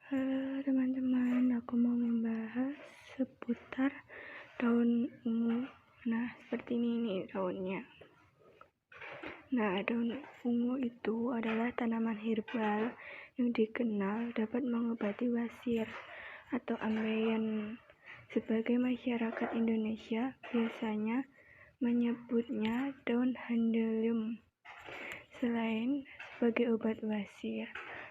Halo teman-teman, aku mau membahas seputar daun ungu. Nah, seperti ini nih daunnya. Nah, daun ungu itu adalah tanaman herbal yang dikenal dapat mengobati wasir atau ambeien. Sebagai masyarakat Indonesia biasanya menyebutnya daun handelium. Selain sebagai obat wasir,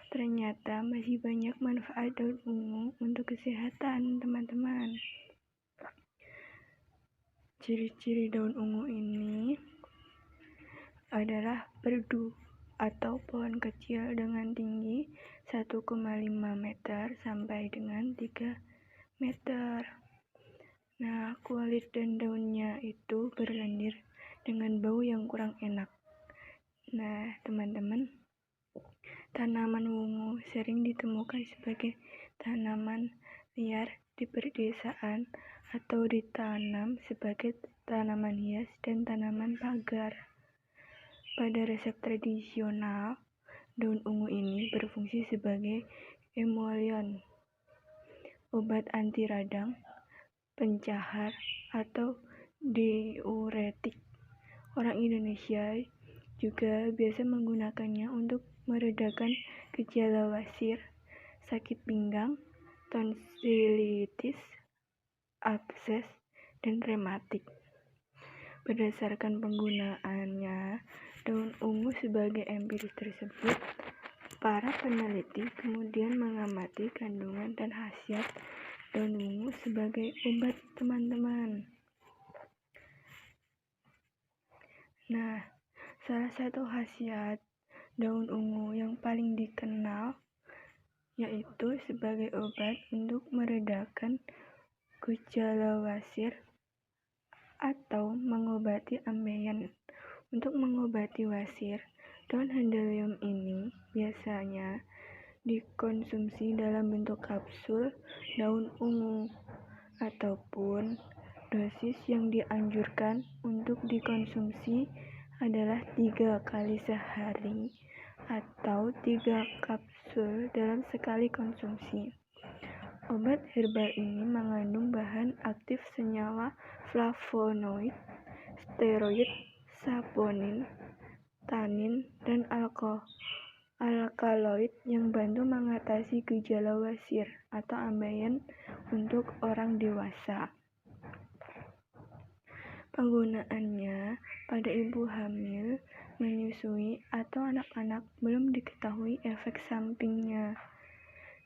ternyata masih banyak manfaat daun ungu untuk kesehatan teman-teman. Ciri-ciri daun ungu ini adalah berdu atau pohon kecil dengan tinggi 1,5 meter sampai dengan 3 meter. Nah, kulit dan daunnya itu berlendir dengan bau yang kurang enak. Nah, teman-teman, tanaman ungu sering ditemukan sebagai tanaman liar di pedesaan atau ditanam sebagai tanaman hias dan tanaman pagar. Pada resep tradisional, daun ungu ini berfungsi sebagai emollient, obat anti radang, pencahar, atau diuretik. Orang Indonesia juga biasa menggunakannya untuk meredakan gejala wasir, sakit pinggang, tonsilitis, abses, dan rematik. Berdasarkan penggunaannya daun ungu sebagai empiris tersebut, para peneliti kemudian mengamati kandungan dan khasiat daun ungu sebagai obat teman-teman. Nah, salah satu khasiat daun ungu yang paling dikenal yaitu sebagai obat untuk meredakan gejala wasir atau mengobati ambeien. Untuk mengobati wasir, daun handelium ini biasanya dikonsumsi dalam bentuk kapsul daun ungu ataupun dosis yang dianjurkan untuk dikonsumsi adalah 3 kali sehari atau 3 kapsul dalam sekali konsumsi. Obat herbal ini mengandung bahan aktif senyawa flavonoid, steroid, saponin, tanin, dan alkaloid yang bantu mengatasi gejala wasir atau ambeien untuk orang dewasa. Penggunaannya pada ibu hamil, menyusui, atau anak-anak belum diketahui efek sampingnya,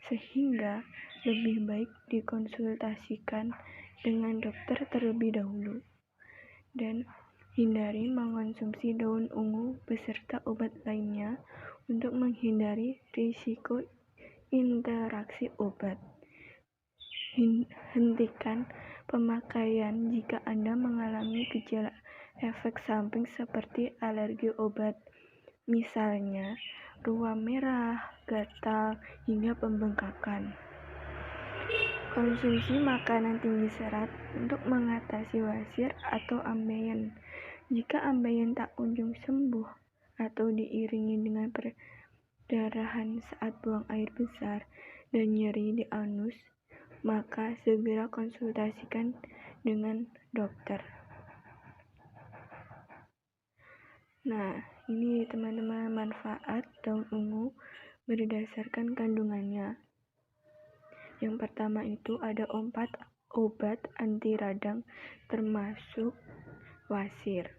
sehingga lebih baik dikonsultasikan dengan dokter terlebih dahulu. Dan hindari mengonsumsi daun ungu beserta obat lainnya untuk menghindari risiko interaksi obat. Hentikan pemakaian jika Anda mengalami gejala efek samping seperti alergi obat, misalnya ruam merah, gatal, hingga pembengkakan. Konsumsi makanan tinggi serat untuk mengatasi wasir atau ambeien. Jika ambeien tak kunjung sembuh atau diiringi dengan perdarahan saat buang air besar dan nyeri di anus, maka segera konsultasikan dengan dokter. Nah, ini teman-teman manfaat daun ungu berdasarkan kandungannya. Yang pertama itu ada 4 obat anti radang termasuk wasir.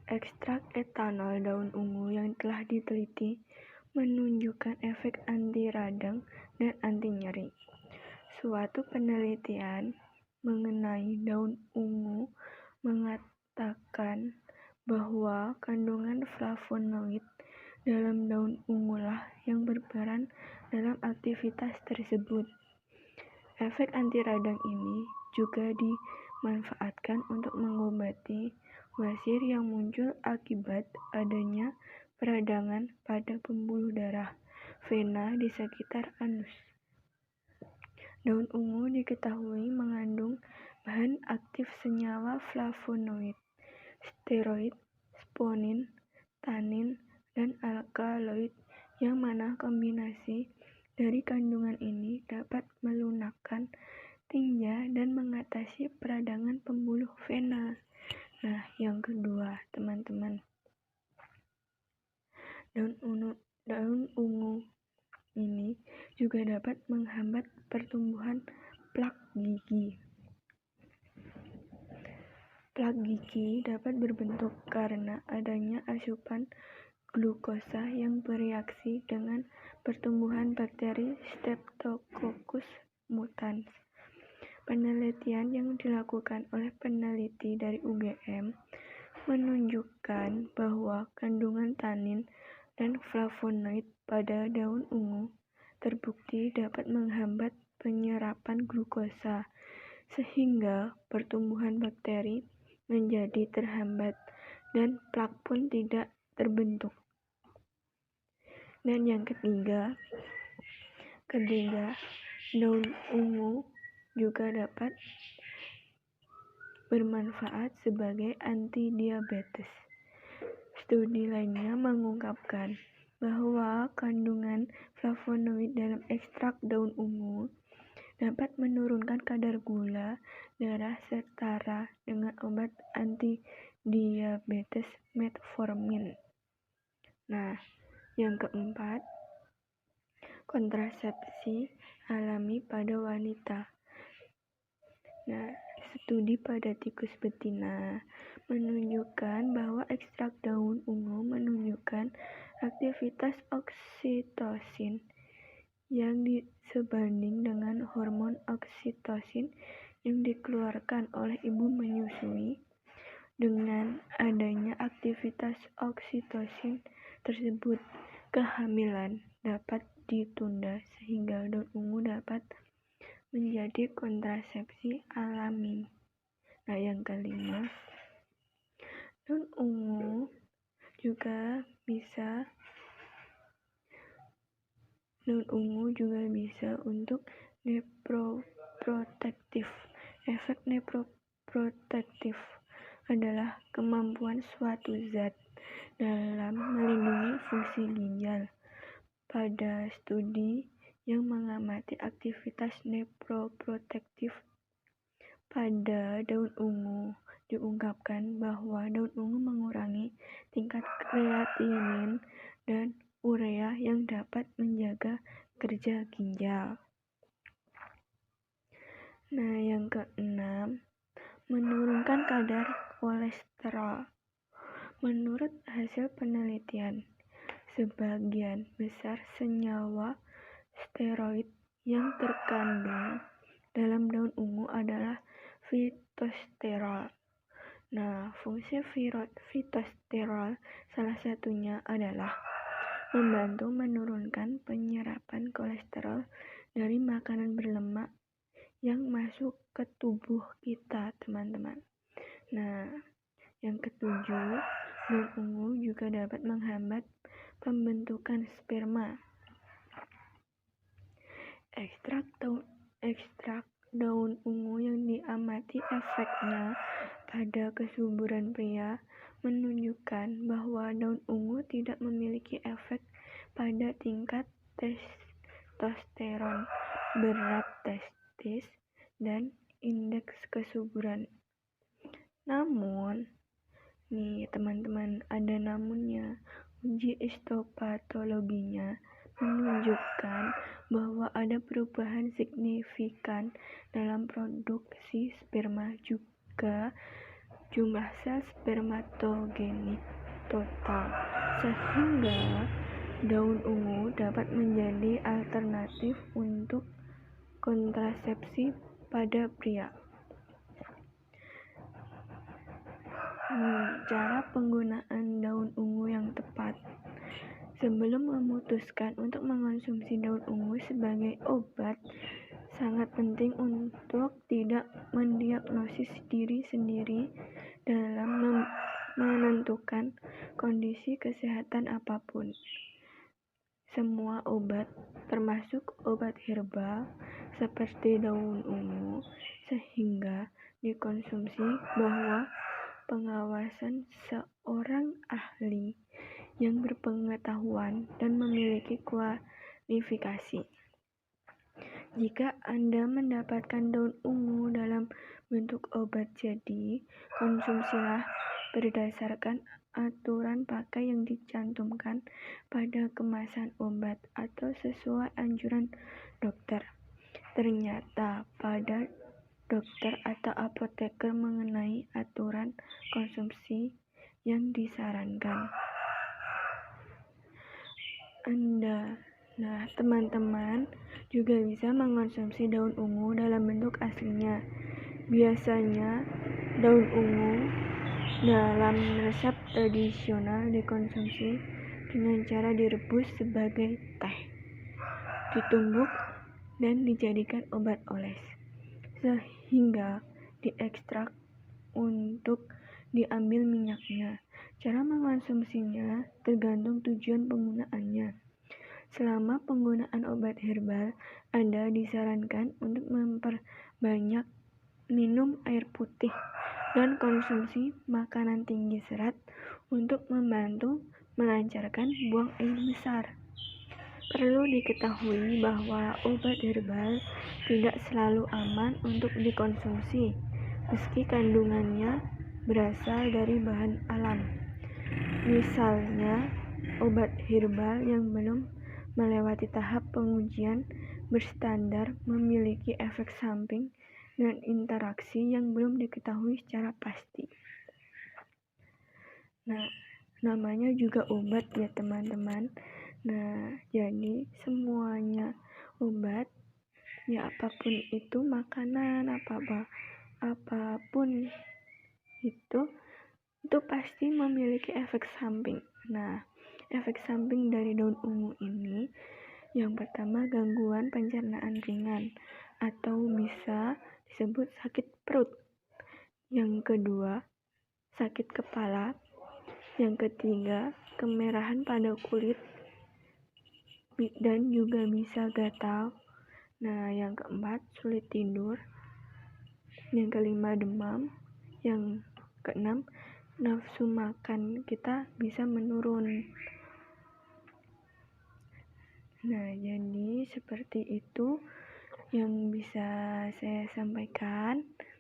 Ekstrak etanol daun ungu yang telah diteliti menunjukkan efek anti radang dan anti nyeri. Suatu penelitian mengenai daun ungu mengatakan bahwa kandungan flavonoid dalam daun ungulah yang berperan dalam aktivitas tersebut. Efek anti radang ini juga dimanfaatkan untuk mengobati wasir yang muncul akibat adanya peradangan pada pembuluh darah vena di sekitar anus. Daun ungu diketahui mengandung bahan aktif senyawa flavonoid, steroid, saponin, tanin, dan alkaloid yang mana kombinasi dari kandungan ini dapat melunakkan tinja dan mengatasi peradangan pembuluh vena. Nah, yang kedua, teman-teman, daun ungu ini juga dapat menghambat pertumbuhan plak gigi. Plak gigi dapat berbentuk karena adanya asupan glukosa yang bereaksi dengan pertumbuhan bakteri Streptococcus mutans. Penelitian yang dilakukan oleh peneliti dari UGM menunjukkan bahwa kandungan tanin dan flavonoid pada daun ungu terbukti dapat menghambat penyerapan glukosa, sehingga pertumbuhan bakteri menjadi terhambat dan plak pun tidak terbentuk. Dan yang ketiga, daun ungu juga dapat bermanfaat sebagai anti-diabetes. Studi lainnya mengungkapkan bahwa kandungan flavonoid dalam ekstrak daun ungu dapat menurunkan kadar gula darah setara dengan obat anti-diabetes metformin. Nah, yang keempat, kontrasepsi alami pada wanita. Nah, studi pada tikus betina menunjukkan bahwa ekstrak daun ungu menunjukkan aktivitas oksitosin yang sebanding dengan hormon oksitosin yang dikeluarkan oleh ibu menyusui. Dengan adanya aktivitas oksitosin tersebut, kehamilan dapat ditunda sehingga daun ungu dapat menjadi kontrasepsi alami. Nah, yang kelima, daun ungu juga bisa untuk nephroprotective. Efek nephroprotective adalah kemampuan suatu zat dalam melindungi fungsi ginjal. Pada studi yang mengamati aktivitas nephroprotective pada daun ungu, diungkapkan bahwa daun ungu mengurangi tingkat kreatinin dan urea yang dapat menjaga kerja ginjal. Nah, yang keenam, menurunkan kadar kolesterol. Menurut hasil penelitian, sebagian besar senyawa steroid yang terkandung dalam daun ungu adalah fitosterol. Nah, fungsi fitosterol salah satunya adalah membantu menurunkan penyerapan kolesterol dari makanan berlemak yang masuk ke tubuh kita, teman-teman. Nah, yang ketujuh, daun ungu juga dapat menghambat pembentukan sperma. Ekstrak daun ungu yang diamati efeknya pada kesuburan pria menunjukkan bahwa daun ungu tidak memiliki efek pada tingkat testosteron, berat testis, dan indeks kesuburan. Namun, nih teman-teman, ada namunnya. Uji histopatologinya menunjukkan bahwa ada perubahan signifikan dalam produksi sperma, juga jumlah sel spermatogenik total, sehingga daun ungu dapat menjadi alternatif untuk kontrasepsi pada pria. Cara penggunaan daun ungu yang tepat. Sebelum memutuskan untuk mengonsumsi daun ungu sebagai obat, sangat penting untuk tidak mendiagnosis diri sendiri dalam menentukan kondisi kesehatan apapun. Semua obat, termasuk obat herbal seperti daun ungu, sehingga dikonsumsi bahwa pengawasan seorang ahli yang berpengetahuan dan memiliki kualifikasi. Jika Anda mendapatkan daun ungu dalam bentuk obat jadi, konsumsilah berdasarkan aturan pakai yang dicantumkan pada kemasan obat atau sesuai anjuran dokter. Ternyata pada dokter atau apoteker mengenai aturan konsumsi yang disarankan. Teman-teman juga bisa mengonsumsi daun ungu dalam bentuk aslinya. Biasanya, daun ungu dalam resep tradisional dikonsumsi dengan cara direbus sebagai teh, ditumbuk, dan dijadikan obat oles, sehingga diekstrak untuk diambil minyaknya. Cara mengonsumsinya tergantung tujuan penggunaannya. Selama penggunaan obat herbal, Anda disarankan untuk memperbanyak minum air putih dan konsumsi makanan tinggi serat untuk membantu melancarkan buang air besar. Perlu diketahui bahwa obat herbal tidak selalu aman untuk dikonsumsi, meski kandungannya berasal dari bahan alam. Misalnya, obat herbal yang belum melewati tahap pengujian berstandar memiliki efek samping dan interaksi yang belum diketahui secara pasti. Namanya juga obat ya teman-teman. Jadi semuanya obat, ya apapun itu makanan, apapun itu pasti memiliki efek samping. Efek samping dari daun ungu ini, yang pertama gangguan pencernaan ringan atau bisa disebut sakit perut. Yang kedua, sakit kepala. Yang ketiga, kemerahan pada kulit dan juga bisa gatal. Yang keempat, sulit tidur. Yang kelima, demam. Yang keenam, nafsu makan kita bisa menurun. Jadi seperti itu yang bisa saya sampaikan.